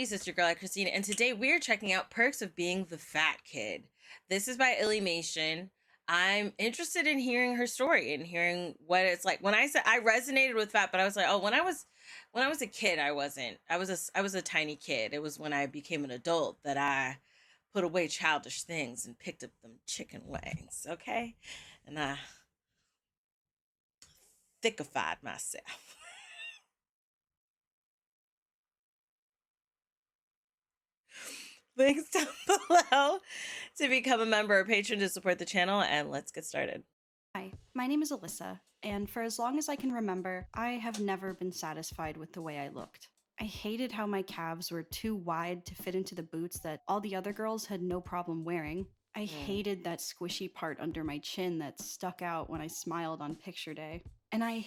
peace, it's your girl AyChristene, and today we're checking out Perks of Being the Fat Kid. This is by illymation. I'm interested in hearing her story and hearing what it's like. When I said I resonated with fat, but I was like, oh, when I was a kid, I wasn't. I was a tiny kid. It was when I became an adult that I put away childish things and picked up them chicken wings, okay? And I thickified myself. Links down below to become a member or patron to support the channel, and let's get started. Hi, my name is Alyssa, and for as long as I can remember, I have never been satisfied with the way I looked. I hated how my calves were too wide to fit into the boots that all the other girls had no problem wearing. I hated that squishy part under my chin that stuck out when I smiled on picture day. And I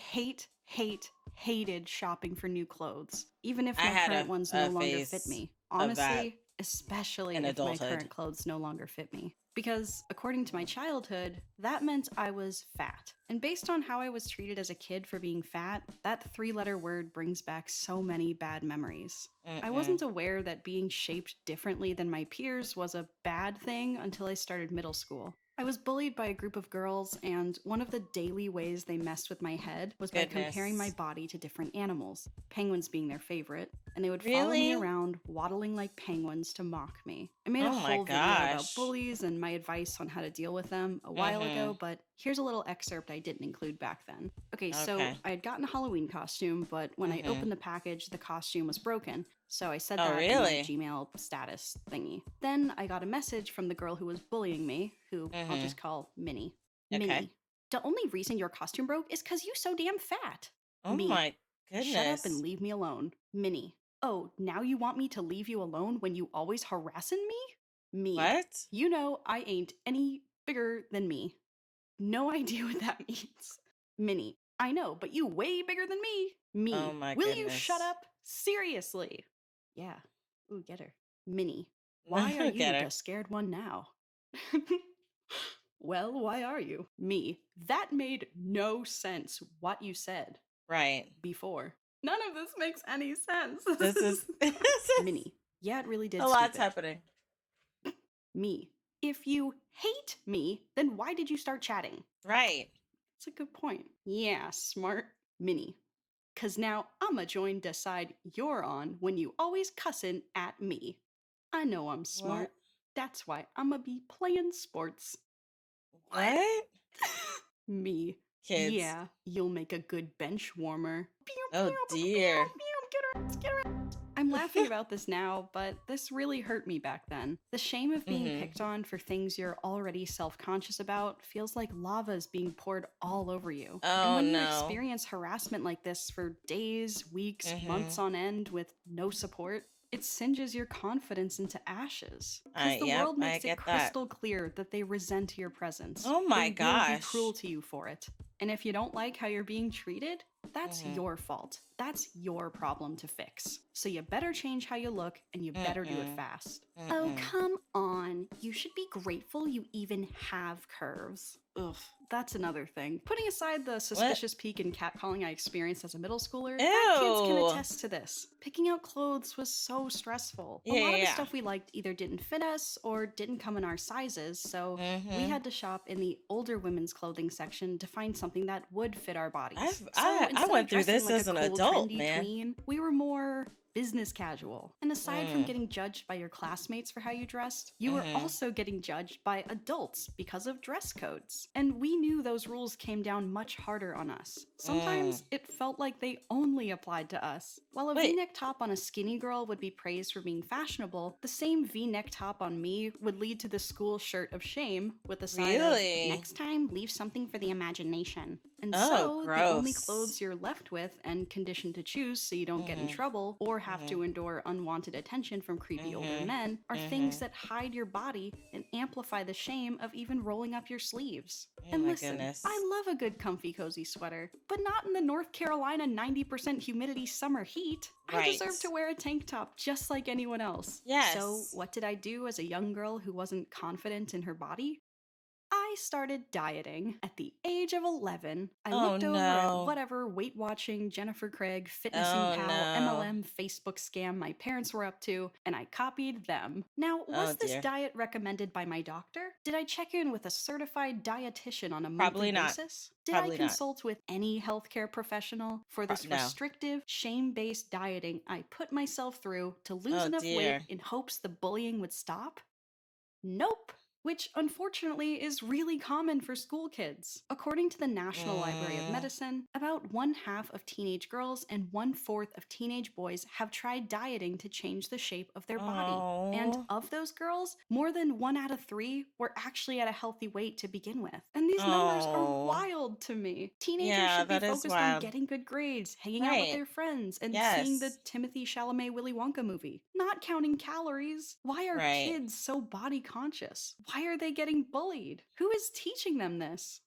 hated shopping for new clothes, even if my current ones no longer fit me. Honestly, especially if my current clothes no longer fit me. Because according to my childhood, that meant I was fat. And based on how I was treated as a kid for being fat, that 3-letter word brings back so many bad memories. I wasn't aware that being shaped differently than my peers was a bad thing until I started middle school. I was bullied by a group of girls, and one of the daily ways they messed with my head was by comparing my body to different animals, penguins being their favorite, and they would follow me around, waddling like penguins to mock me. I made a whole video about bullies and my advice on how to deal with them a while ago, but here's a little excerpt I didn't include back then. Okay, so I had gotten a Halloween costume, but when I opened the package, the costume was broken. So I said that in my Gmail status thingy. Then I got a message from the girl who was bullying me, who I'll just call Minnie. Minnie, the only reason your costume broke is because you so damn fat. Oh my goodness. Shut up and leave me alone. Minnie, oh, now you want me to leave you alone when you always harassing me? Me. What? You know I ain't any bigger than me. No idea what that means. Minnie, I know, but you way bigger than me. Me. Oh my Will you shut up? Seriously. Yeah. Ooh, get her. Minnie, why are you the scared one now? Well, why are you? Me. That made no sense what you said. Right. Before. None of this makes any sense. This is Minnie. Yeah, it really did. A lot's happening. Me. If you hate me, then why did you start chatting? Right. That's a good point. Yeah, smart. Minnie. Cause now I'ma join the side you're on when you always cussin' at me. I know I'm smart. What? That's why I'ma be playing sports. What? Me. Kids. Yeah, you'll make a good bench warmer. Oh dear. Get her. I'm laughing about this now, but this really hurt me back then. The shame of being picked on for things you're already self-conscious about feels like lava is being poured all over you. Oh, and when you experience harassment like this for days, weeks, months on end with no support, it singes your confidence into ashes. Because the world makes it crystal clear that they resent your presence. Oh my gosh. They will be cruel to you for it. And if you don't like how you're being treated, that's your fault. That's your problem to fix. So you better change how you look, and you better do it fast. Oh, come on. You should be grateful you even have curves. Ugh, that's another thing. Putting aside the suspicious peek in catcalling I experienced as a middle schooler, fat kids can attest to this. Picking out clothes was so stressful. A lot of the stuff we liked either didn't fit us or didn't come in our sizes, so we had to shop in the older women's clothing section to find something that would fit our bodies. I went through this as an adult, man. Queen, we were more business casual. And aside from getting judged by your classmates for how you dressed, you were also getting judged by adults because of dress codes. And we knew those rules came down much harder on us. Sometimes it felt like they only applied to us. While a V-neck top on a skinny girl would be praised for being fashionable, the same V-neck top on me would lead to the school shirt of shame with the sign of, next time, leave something for the imagination. And so, the only clothes you're left with and conditioned to choose so you don't get in trouble or have to endure unwanted attention from creepy older men are things that hide your body and amplify the shame of even rolling up your sleeves. And listen, I love a good comfy cozy sweater, but not in the North Carolina 90% humidity summer heat. I deserve to wear a tank top just like anyone else. Yes. So what did I do as a young girl who wasn't confident in her body? I I started dieting at the age of 11. I Oh looked over at no. whatever Weight Watching, Jennifer Craig, Fitnessing Oh Pal, no. MLM, Facebook scam my parents were up to, and I copied them. Now, Oh was this dear. diet recommended by my doctor? Did I check in with a certified dietitian on a Probably monthly not. basis? Did I Probably not. consult with any healthcare professional for this No. restrictive, shame-based dieting I put myself through to lose Oh enough weight dear. in hopes the bullying would stop? Nope. Which unfortunately is really common for school kids. According to the National Library of Mm. Medicine, about 1/2 of teenage girls and 1/4 of teenage boys have tried dieting to change the shape of their body. And Oh. of those girls, more than 1 out of 3 were actually at a healthy weight to begin with. And these numbers are Oh. wild to me. Teenagers Yeah, should be that is focused on wild. getting good grades, hanging out with Right. their friends, and seeing the Yes. Timothy Chalamet Willy Wonka movie, not counting calories. Why are Right. kids so body conscious? Why are they getting bullied? Who is teaching them this?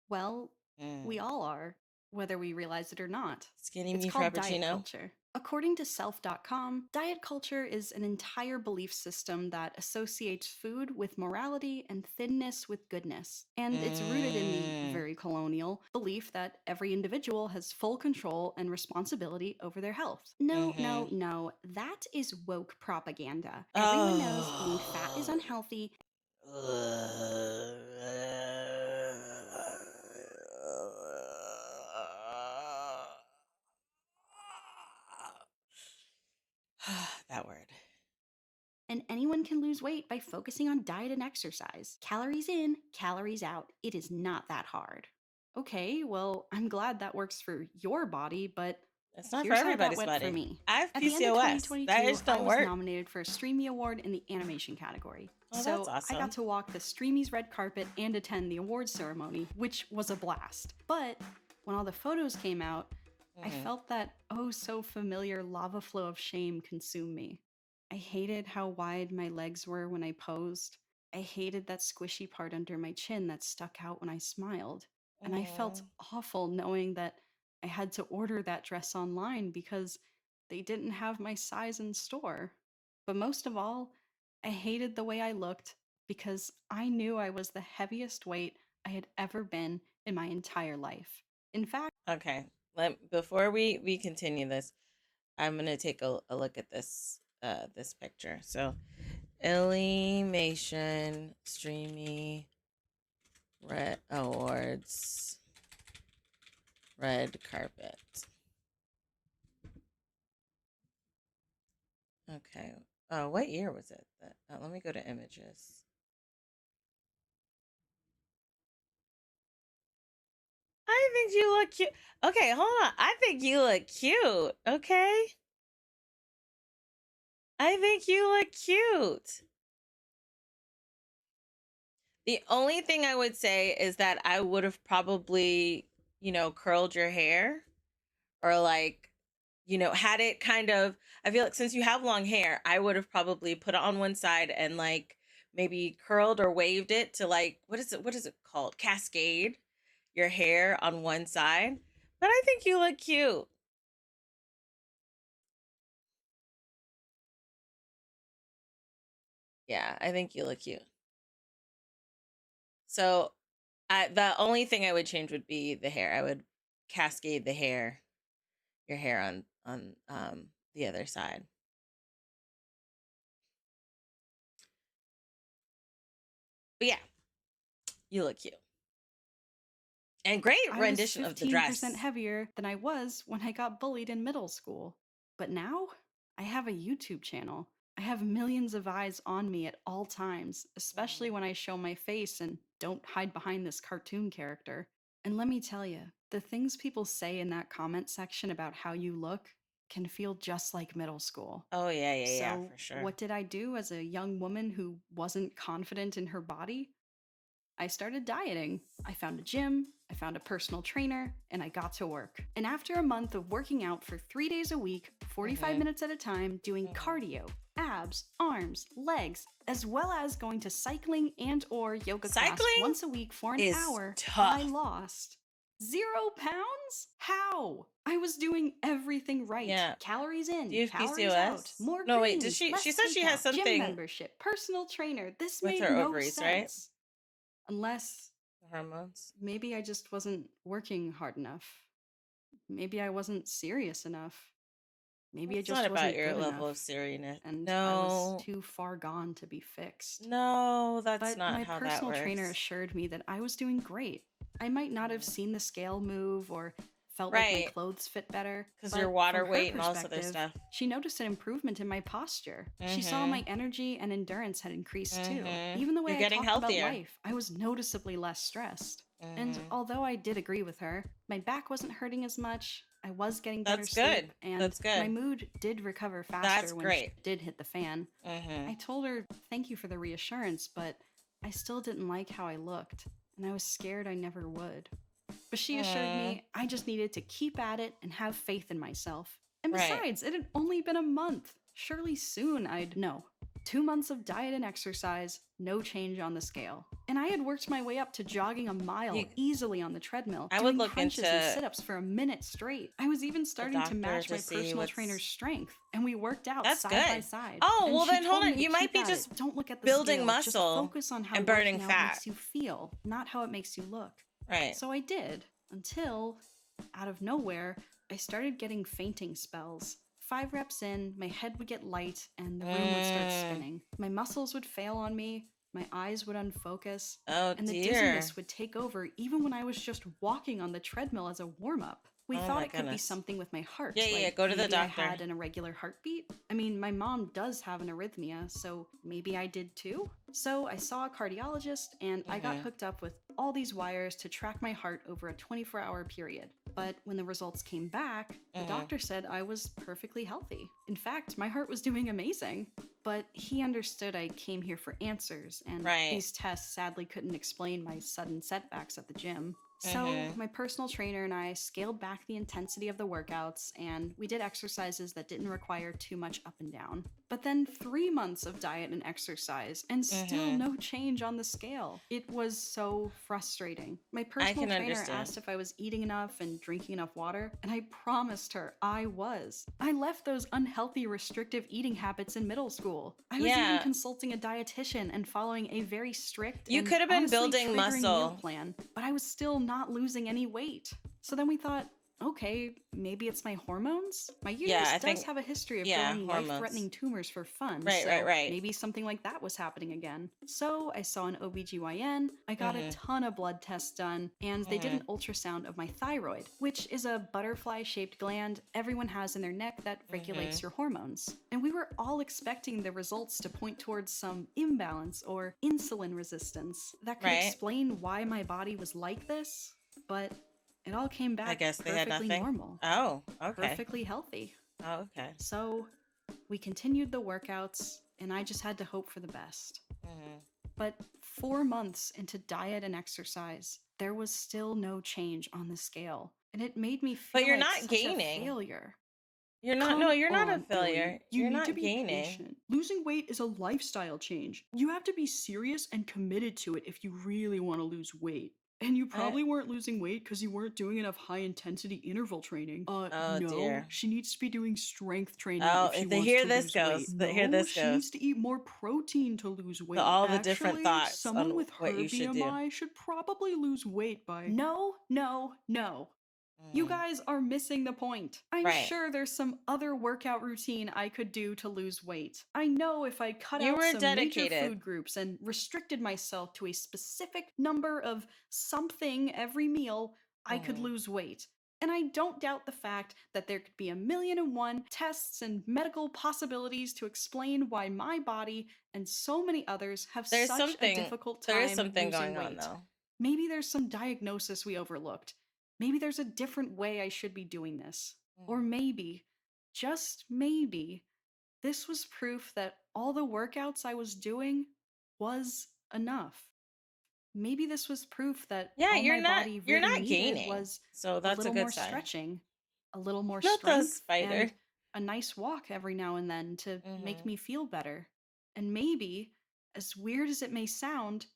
Well, we Mm. all are, whether we realize it or not. Skinny It's me called diet frappuccino. culture. According to self.com, diet culture is an entire belief system that associates food with morality and thinness with goodness. And it's rooted in the Mm. very colonial belief that every individual has full control and responsibility over their health. No, no, Mm-hmm. no. That is woke propaganda. Everyone knows being fat is Oh. unhealthy. That word. And anyone can lose weight by focusing on diet and exercise. Calories in, calories out. It is not that hard. Okay, well, I'm glad that works for your body, but It's not for here's how that everybody's went for body. me. I have At the end of PCOS. That 2022, just I don't was work. nominated for a Streamy Award in the animation category. Oh, that's So I got awesome. to walk the Streamies red carpet and attend the awards ceremony, which was a blast. But when all the photos came out, I Mhm. felt that oh so familiar lava flow of shame consume me. I hated how wide my legs were when I posed. I hated that squishy part under my chin that stuck out when I smiled. And I felt Mhm. awful knowing that I had to order that dress online because they didn't have my size in store. But most of all, I hated the way I looked because I knew I was the heaviest weight I had ever been in my entire life. In fact, Okay. Before we continue this, I'm gonna take a look at this picture. So illymation streamy red awards red carpet. Okay. What year was it? Let me go to images. I think you look cute. Okay, hold on. I think you look cute. Okay. I think you look cute. The only thing I would say is that I would have probably, curled your hair or like, had it kind of, I feel like since you have long hair, I would have probably put it on one side and like maybe curled or waved it to like, what is it called? Cascade your hair on one side. But I think you look cute. Yeah, I think you look cute. So the only thing I would change would be the hair. I would cascade your hair on the other side. But yeah, you look cute. And great I was rendition of the 15% dress. heavier than I was when I got bullied in middle school. But now, I have a YouTube channel. I have millions of eyes on me at all times, especially when I show my face and don't hide behind this cartoon character. And let me tell you, the things people say in that comment section about how you look can feel just like middle school. Oh yeah, yeah, yeah, So, for sure. what did I do as a young woman who wasn't confident in her body? I started dieting. I found a gym, I found a personal trainer, and I got to work. And after a month of working out for 3 days a week, 45 Mhm. minutes at a time, doing Mhm. cardio, abs, arms, legs, as well as going to cycling and or yoga class Cycling once a week for an is hour, I tough. lost 0 pounds? How? I was doing everything right. Yeah. Calories Do in, you have calories out, PCOS? more No, wait. Does greens, she? less She says she has takeout, gym something membership, personal trainer. This with made her no ovaries, right? sense. Unless hormones. Maybe I just wasn't working hard enough. Maybe I wasn't serious enough. Maybe I It's not just about wasn't your good level of enough, seriousness. and I was No, too far gone to be fixed. no, that's But not my how that personal trainer works. assured me that I was doing great. I might not have Mhm. seen the scale move or felt like my Right, clothes fit better, because your but water from her weight and all this other perspective, stuff. she noticed an improvement in my posture. She saw Mm-hmm. my energy and endurance had increased too. Mm-hmm. Even the You're way I getting talked about healthier. life, I was noticeably less stressed. And Mm-hmm. although I did agree with her, my back wasn't hurting as much, I was getting better That's good. sleep, and That's my good. mood did recover That's faster when great. shit did hit the fan. Mm-hmm. I told her thank you for the reassurance, but I still didn't like how I looked, and I was scared I never would. But she assured Mm, me I just needed to keep at it and have faith in myself. And right. besides, it had only been a month. Surely soon I'd know. 2 months of diet and exercise, no change on the scale. And I had worked my way up to jogging a mile You, easily on the treadmill, I would doing look crunches and into sit ups for a minute straight. I was even the starting to doctor match to my see personal trainer's what's. strength, and we worked out That's side by good. side. Oh, And well she then hold told me on. to You might keep be at it. just Don't look at the building scale, just muscle focus on how and burning working out fat. makes you feel, not how it makes you look. Right. So I did, until, out of nowhere, I started getting fainting spells. 5 reps in, my head would get light and the room would start Mm. spinning. My muscles would fail on me, my eyes would unfocus, Oh and the dear. dizziness would take over even when I was just walking on the treadmill as a warm up. We Oh thought my it could be goodness. something with my heart, Yeah, yeah, yeah. like Go to the maybe I doctor. had an irregular heartbeat. I mean, my mom does have an arrhythmia, so maybe I did too. So I saw a cardiologist and I got Mm-hmm. hooked up with all these wires to track my heart over a 24-hour period. But when the results came back, the Mm-hmm. doctor said I was perfectly healthy. In fact, my heart was doing amazing. But he understood I came here for answers, and Right. these tests sadly couldn't explain my sudden setbacks at the gym. So, Mm-hmm. my personal trainer and I scaled back the intensity of the workouts, and we did exercises that didn't require too much up and down. But then 3 months of diet and exercise, and still Mm-hmm. no change on the scale. It was so frustrating. My I personal can trainer understand. asked if I was eating enough and drinking enough water, and I promised her I was. I left those unhealthy, restrictive eating habits in middle school. I was even Yeah. consulting a dietitian and following a very strict You and could have been honestly building triggering meal muscle. plan, but I was still not losing any weight. So then we thought, okay, maybe it's my hormones? My Yeah, uterus I does think, have a history of yeah, growing hormones. life-threatening tumors for fun, Right, right, so right. maybe something like that was happening again. So I saw an OBGYN, I got a Mm-hmm. ton of blood tests done, and they did Mm-hmm. an ultrasound of my thyroid, which is a butterfly-shaped gland everyone has in their neck that Mm-hmm. regulates your hormones. And we were all expecting the results to point towards some imbalance or insulin resistance that could Right. explain why my body was like this, but it all came I back guess they had perfectly nothing. normal, Oh, okay. perfectly healthy. Oh, okay. So we continued the workouts, and I just had to hope for the best. Mm-hmm. But 4 months into diet and exercise, there was still no change on the scale, and it made me But feel you're like not such a gaining. failure. You're not, no, Come you're not a on, Illy. failure. You You're need to not be gaining. patient. Losing weight is a lifestyle change. You have to be serious and committed to it if you really want to lose weight. And you I, probably weren't losing weight because you weren't doing enough high intensity interval training. oh No. dear. She needs to be doing strength training Oh, if she the, wants here to this lose weight. goes. Here No, this she needs goes. to eat more protein to lose weight. All the different Actually, thoughts someone on with what her you should do. BMI should probably lose weight by. No, no, no. You Mm, guys are missing the point. I'm right. sure there's some other workout routine I could do to lose weight. I know if I cut You out were some major dedicated. food groups and restricted myself to a specific number of something every meal, I could Mm-hmm. lose weight. And I don't doubt the fact that there could be 1,000,001 tests and medical possibilities to explain why my body and so many others have There's such a something. difficult There is time something losing going on weight. though. Maybe there's some diagnosis we overlooked. Maybe there's a different way I should be doing this. Or Mm-hmm. maybe, just maybe, this was proof that all the workouts I was doing was enough. Maybe this was proof that Yeah, all my body you're really not needed gaining. was So a that's a little good more sign. stretching, a little more Not the strength, spider. and a nice walk every now and then to make Mm-hmm. me feel better. And maybe, as weird as it may sound,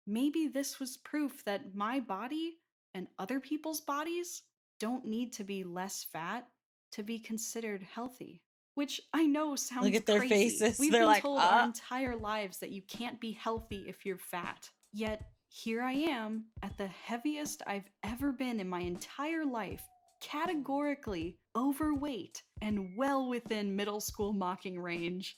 maybe this was proof that my body and other people's bodies don't need to be less fat to be considered healthy. Which I know Look sounds at their crazy. faces. We've They're been like, told our entire lives that you can't be healthy if you're fat. Yet, here I am at the heaviest I've ever been in my entire life, categorically overweight and well within middle school mocking range,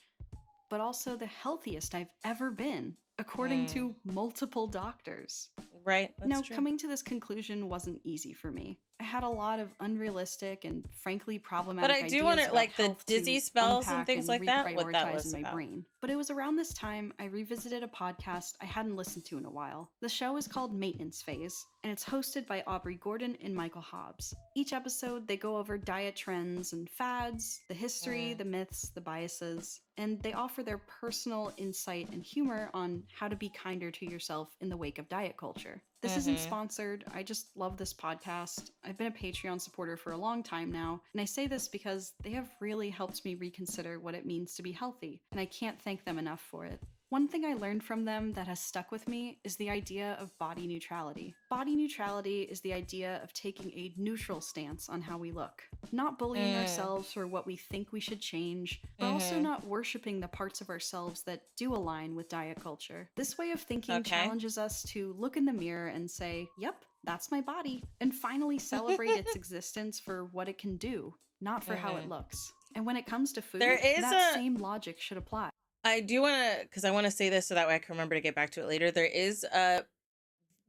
but also the healthiest I've ever been, according Mm, to multiple doctors. right, that's Now, true. coming to this conclusion wasn't easy for me. I had a lot of unrealistic and frankly But problematic I do want ideas to about like the health dizzy to spells and unpack things and like that, what that reprioritize in was my about. brain. But it was around this time I revisited a podcast I hadn't listened to in a while. The show is called Maintenance Phase, and it's hosted by Aubrey Gordon and Michael Hobbs. Each episode, they go over diet trends and fads, the history, Mm, the myths, the biases, and they offer their personal insight and humor on how to be kinder to yourself in the wake of diet culture. This isn't mm-hmm. sponsored. I just love this podcast. I've been a Patreon supporter for a long time now, and I say this because they have really helped me reconsider what it means to be healthy, and I can't thank them enough for it. One thing I learned from them that has stuck with me is the idea of body neutrality. Body neutrality is the idea of taking a neutral stance on how we look, not bullying Mm, ourselves for what we think we should change, but also mm-hmm. not worshiping the parts of ourselves that do align with diet culture. This way of thinking Okay. challenges us to look in the mirror and say, yep, that's my body, and finally celebrate its existence for what it can do, not for how it Mm-hmm. looks. And when it comes to There food, is that a same logic should apply. I do want to, because I want to say this so that way I can remember to get back to it later. There is a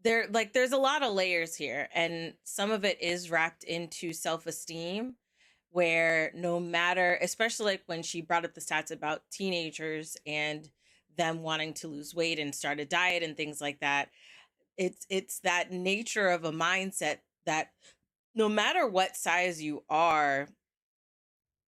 there's a lot of layers here, and some of it is wrapped into self-esteem, where no matter, especially like when she brought up the stats about teenagers and them wanting to lose weight and start a diet and things like that, it's that nature of a mindset that no matter what size you are,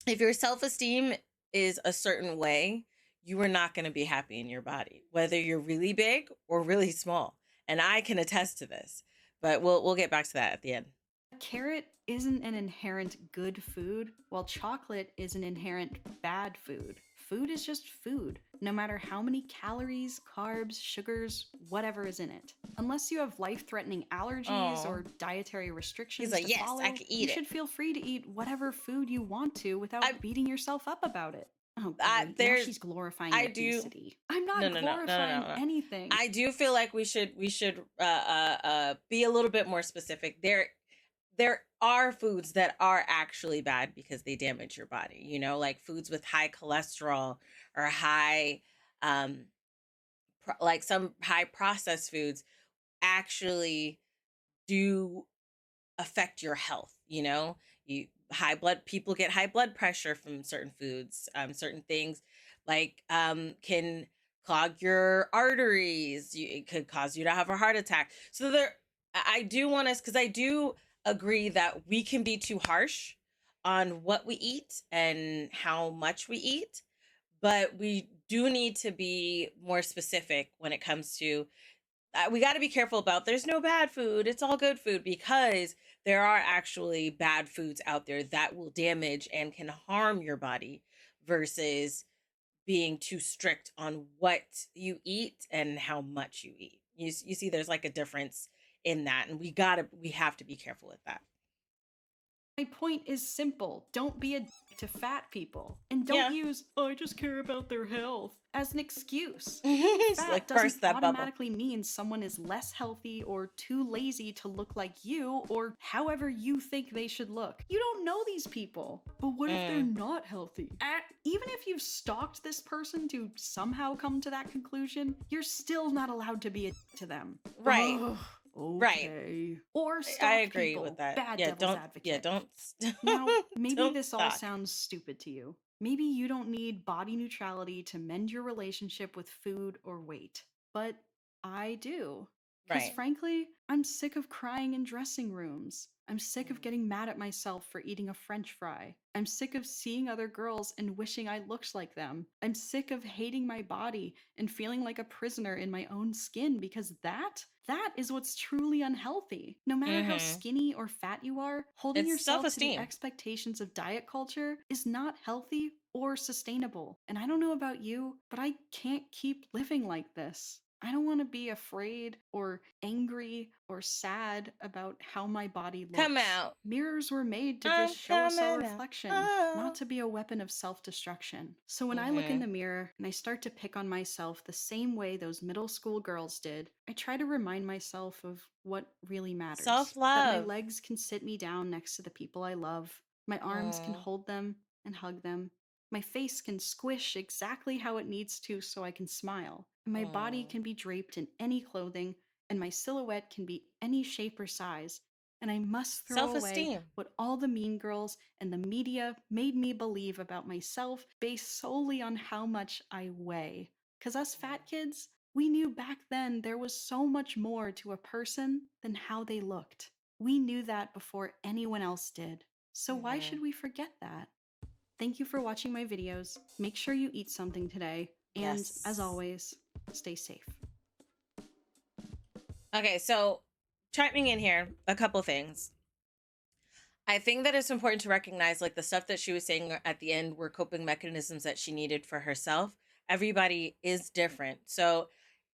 if your self-esteem is a certain way, you are not going to be happy in your body, whether you're really big or really small. And I can attest to this. But we'll get back to that at the end. A carrot isn't an inherent good food, while chocolate is an inherent bad food. Food is just food, no matter how many calories, carbs, sugars, whatever is in it. Unless you have life threatening allergies Oh, or dietary he's restrictions like, to yes, I follow, can you eat it. should feel free to eat whatever food you want to I, without beating yourself up about it. Oh, I great, now there's, she's glorifying I do. obesity. I'm No, not no, no, no, no, no, glorifying no. anything. I do feel like we should be a little bit more specific. There are foods that are actually bad because they damage your body, like foods with high cholesterol or high um like some high processed foods actually do affect your health. You high blood people get high blood pressure from certain foods. Certain things like can clog your arteries. It could cause you to have a heart attack. So I do want us, because I do agree that we can be too harsh on what we eat and how much we eat, but we do need to be more specific when it comes to, we got to be careful about, there's no bad food, it's all good food, because there are actually bad foods out there that will damage and can harm your body, versus being too strict on what you eat and how much you eat. You see there's like a difference in that, and we have to be careful with that. My point is simple. Don't be a dick to fat people. And don't Yeah. use, I just care about their health, as an excuse. It's Fat like doesn't burst that bubble. automatically mean someone is less healthy or too lazy to look like you or however you think they should look. You don't know these people. But what if they're Mm, not healthy? Even if you've stalked this person to somehow come to that conclusion, you're still not allowed to be a dick to them. right. Ugh. Right. Okay. Or I stalk agree with people. that. Bad Yeah, devil's advocate. don't Now, maybe don't this all stalk. sounds stupid to you. Maybe you don't need body neutrality to mend your relationship with food or weight. But I do. Because Right. frankly, I'm sick of crying in dressing rooms. I'm sick of Mm. getting mad at myself for eating a french fry. I'm sick of seeing other girls and wishing I looked like them. I'm sick of hating my body and feeling like a prisoner in my own skin because that is what's truly unhealthy. No matter how Mhm. skinny or fat you are, holding It's yourself to the self-esteem. expectations of diet culture is not healthy or sustainable. And I don't know about you, but I can't keep living like this. I don't want to be afraid or angry or sad about how my body Come looks. out. Mirrors were made to I'm just show us our coming out. reflection, not Oh. to be a weapon of self destruction. So when I look in Mm-hmm. the mirror and I start to pick on myself the same way those middle school girls did, I try to remind myself of what really matters. That my Self-love. legs can sit me down next to the people I love, my arms can Mm. hold them and hug them, my face can squish exactly how it needs to so I can smile. And my body Mm. can be draped in any clothing, and my silhouette can be any shape or size. And I must throw away Self-esteem. what all the mean girls and the media made me believe about myself based solely on how much I weigh. Because us fat kids, we knew back then there was so much more to a person than how they looked. We knew that before anyone else did. So why Mm-hmm. should we forget that? Thank you for watching my videos. Make sure you eat something today. And as Yes. always, stay safe. Okay, so chiming in here, a couple things. I think that it's important to recognize like the stuff that she was saying at the end were coping mechanisms that she needed for herself. Everybody is different. So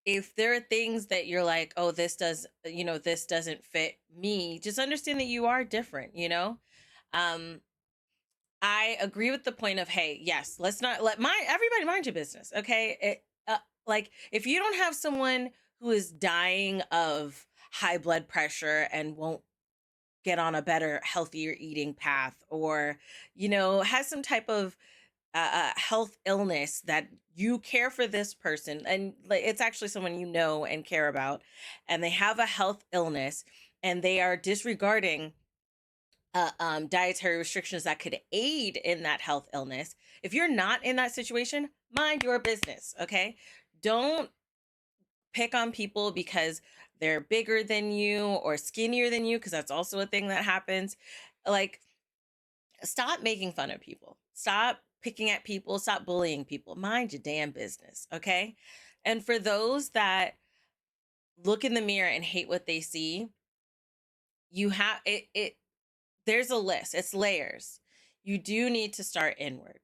if there are things that you're like, oh, this doesn't fit me, just understand that you are different, you know? Um, I agree with the point of, hey, yes, let's not let everybody mind your business. Okay. Like if you don't have someone who is dying of high blood pressure and won't get on a better, healthier eating path, or, has some type of health illness that you care for this person, and like it's actually someone you know and care about, and they have a health illness and they are disregarding dietary restrictions that could aid in that health illness. If you're not in that situation, mind your business, okay? Don't pick on people because they're bigger than you or skinnier than you, because that's also a thing that happens. Like, stop making fun of people. Stop picking at people. Stop bullying people. Mind your damn business, okay? And for those that look in the mirror and hate what they see, you have it there's a list. It's layers. You do need to start inward.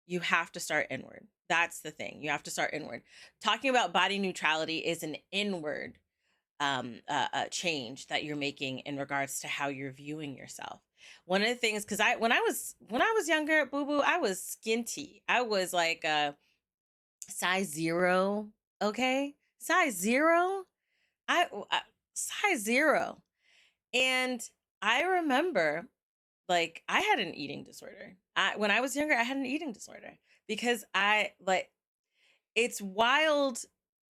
You have to start inward. That's the thing. You have to start inward. Talking about body neutrality is an inward change that you're making in regards to how you're viewing yourself. One of the things, because when I was younger, boo boo, I was skinty. I was like a size 0. Okay, size 0. I size 0, and I remember like I had an eating disorder. When I was younger, I had an eating disorder because I like it's wild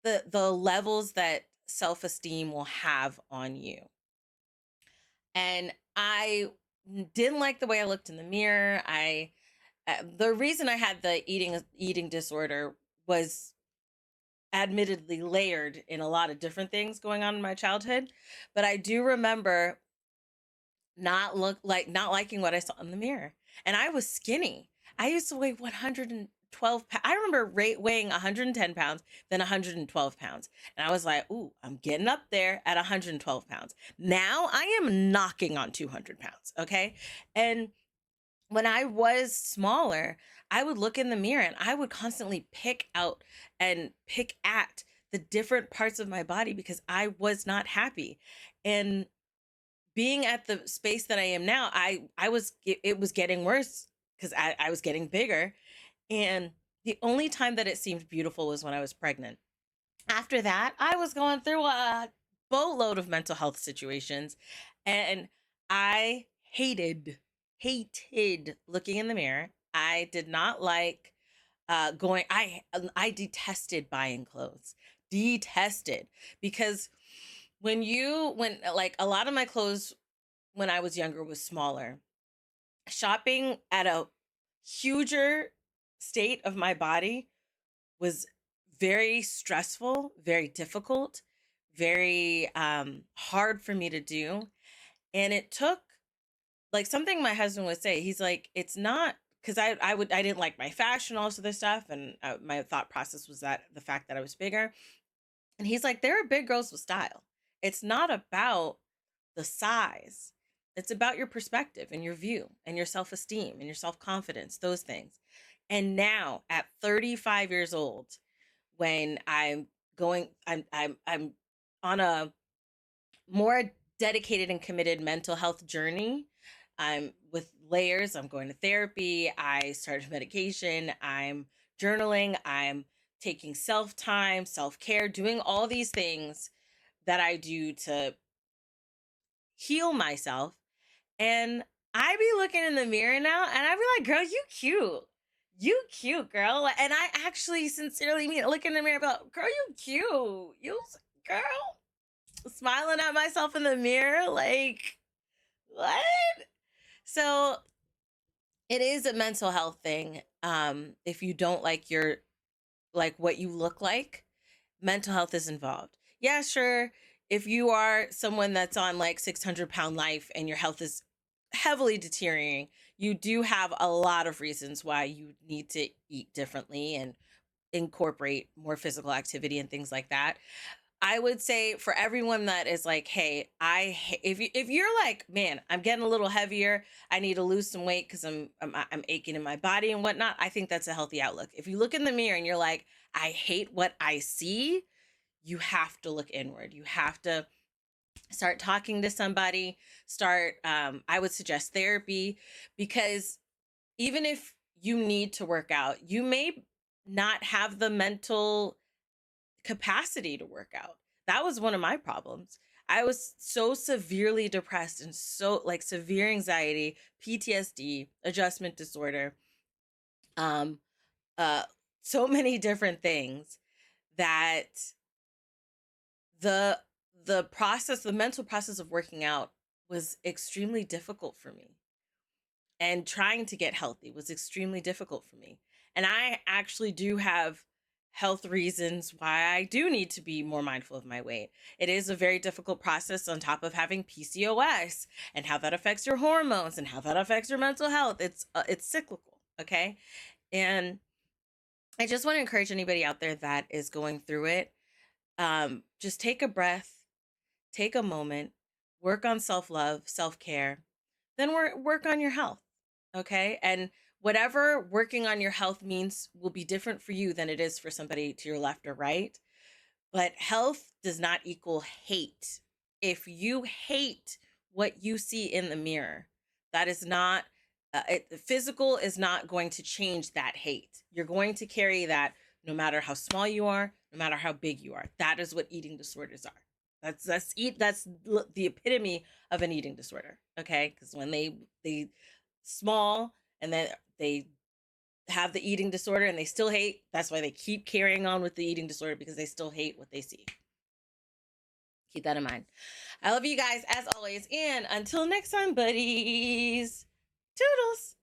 the levels that self-esteem will have on you. And I didn't like the way I looked in the mirror. I The reason I had the eating disorder was admittedly layered in a lot of different things going on in my childhood, but I do remember not liking what I saw in the mirror. And I was skinny. I used to weigh 112 pounds. I remember weighing 110 pounds, then 112 pounds. And I was like, ooh, I'm getting up there at 112 pounds. Now I am knocking on 200 pounds. Okay. And when I was smaller, I would look in the mirror and I would constantly pick out and pick at the different parts of my body because I was not happy. And being at the space that I am now, it was getting worse because I was getting bigger. And the only time that it seemed beautiful was when I was pregnant. After that, I was going through a boatload of mental health situations, and I hated looking in the mirror. I did not like going. I detested buying clothes. Detested, because when like a lot of my clothes when I was younger was smaller. Shopping at a huger state of my body was very stressful, very difficult, very hard for me to do. And it took like something my husband would say. He's like, it's not because I didn't like my fashion, all this other stuff, and my thought process was that the fact that I was bigger. And he's like, there are big girls with style. It's not about the size. It's about your perspective and your view and your self-esteem and your self-confidence, those things. And now at 35 years old, when I'm I'm on a more dedicated and committed mental health journey. I'm with layers. I'm going to therapy. I started medication. I'm journaling. I'm taking self time, self care, doing all these things that I do to heal myself. And I be looking in the mirror now and I be like, girl, you cute. You cute, girl. And I actually sincerely mean look in the mirror about, girl, you cute. You girl. Smiling at myself in the mirror, like, what? So it is a mental health thing. If you don't like what you look like, mental health is involved. Yeah, sure. If you are someone that's on like 600-pound life and your health is heavily deteriorating, you do have a lot of reasons why you need to eat differently and incorporate more physical activity and things like that. I would say for everyone that is like, hey, if you're like, man, I'm getting a little heavier, I need to lose some weight because I'm aching in my body and whatnot. I think that's a healthy outlook. If you look in the mirror and you're like, I hate what I see, you have to look inward. You have to start talking to somebody. I would suggest therapy, because even if you need to work out, you may not have the mental capacity to work out. That was one of my problems. I was so severely depressed and so like severe anxiety, PTSD, adjustment disorder, um, uh, so many different things that the the mental process of working out was extremely difficult for me. And trying to get healthy was extremely difficult for me. And I actually do have health reasons why I do need to be more mindful of my weight. It is a very difficult process on top of having PCOS and how that affects your hormones and how that affects your mental health. It's cyclical, okay? And I just want to encourage anybody out there that is going through it. Just take a breath, take a moment, work on self-love, self-care, then work on your health. Okay. And whatever working on your health means will be different for you than it is for somebody to your left or right. But health does not equal hate. If you hate what you see in the mirror, that is not, physical is not going to change that hate. You're going to carry that no matter how small you are, no matter how big you are. That is what eating disorders are. That's the epitome of an eating disorder. Okay. Because when they small and then they have the eating disorder and they still hate, that's why they keep carrying on with the eating disorder, because they still hate what they see. Keep that in mind. I love you guys as always, and until next time, buddies. Toodles.